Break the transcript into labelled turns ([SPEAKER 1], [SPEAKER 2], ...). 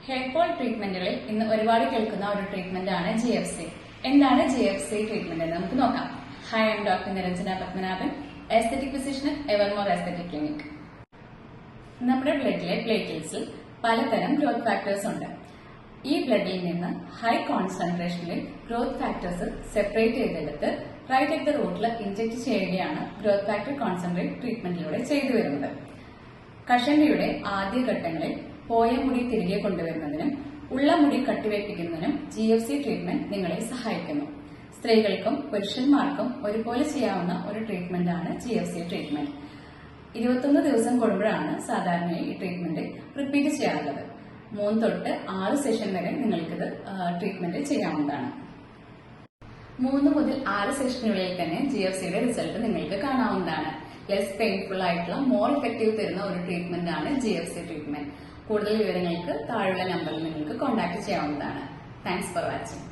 [SPEAKER 1] Hair fall ട്രീറ്റ്മെന്റുകളിൽ ഇന്ന് ഒരുപാട് കേൾക്കുന്ന ഒരു ട്രീറ്റ്മെന്റ് ആണ് GFC. എന്താണ് GFC ട്രീറ്റ്മെന്റ് എന്ന് നമുക്ക് നോക്കാം. Hi, I M doctor Niranjana Padmanabhan, aesthetic physician at evermore aesthetic clinic. നമ്മുടെ ബ്ലഡിലെ പ്ലേറ്റ്ലെറ്റ്സിൽ പലതരം ഗ്രോത്ത് ഫാക്ടേഴ്സ് ഉണ്ട്. ഈ ബ്ലഡിൽ നിന്ന് ഹൈ കോൺസെൻട്രേഷനിൽ ഗ്രോത്ത് ഫാക്ടേഴ്സ് സെപ്പറേറ്റ് ചെയ്തെടുത്ത് റൈറ്റ് അറ്റ് ദ റൂട്ടിൽ ഇൻജെക്ട് ചെയ്യുകയാണ് ഗ്രോത്ത് ഫാക്ടർ കോൺസെൻട്രേറ്റ് ട്രീറ്റ്മെന്റിലൂടെ ചെയ്തു വരുന്നത്. കഷണ്ടിയുടെ ആദ്യഘട്ടങ്ങളിൽ പോയ മുടി തിരികെ കൊണ്ടുവരുന്നതിനും ഉള്ള മുടി കട്ടിവയ്പ്പിക്കുന്നതിനും GFC ട്രീറ്റ്മെന്റ് നിങ്ങളെ സഹായിക്കുന്നു. സ്ത്രീകൾക്കും പുരുഷന്മാർക്കും ഒരുപോലെ ചെയ്യാവുന്ന ഒരു ട്രീറ്റ്മെന്റ് ആണ് GFC ട്രീറ്റ്മെന്റ്. 21 ദിവസം കൂടുമ്പോഴാണ് സാധാരണയായി ഈ ട്രീറ്റ്മെന്റ് റിപ്പീറ്റ് ചെയ്യാറുള്ളത്. 3 തൊട്ട് 6 സെഷൻ വരെ നിങ്ങൾക്കിത് ട്രീറ്റ്മെന്റ് ചെയ്യാവുന്നതാണ്. 3 മുതൽ 6 സെഷനുകളിൽ തന്നെ GFCയുടെ റിസൾട്ട് നിങ്ങൾക്ക് കാണാവുന്നതാണ്. ലെസ് പെയിൻഫുൾ ആയിട്ടുള്ള മോർ എഫക്റ്റീവ് തരുന്ന ഒരു ട്രീറ്റ്മെന്റ് ആണ് GFC ട്രീറ്റ്മെന്റ്. കൂടുതൽ വിവരങ്ങൾക്ക് താഴെയുള്ള നമ്പറിൽ നിങ്ങൾക്ക് കോൺടാക്ട് ചെയ്യാവുന്നതാണ്. Thanks for watching.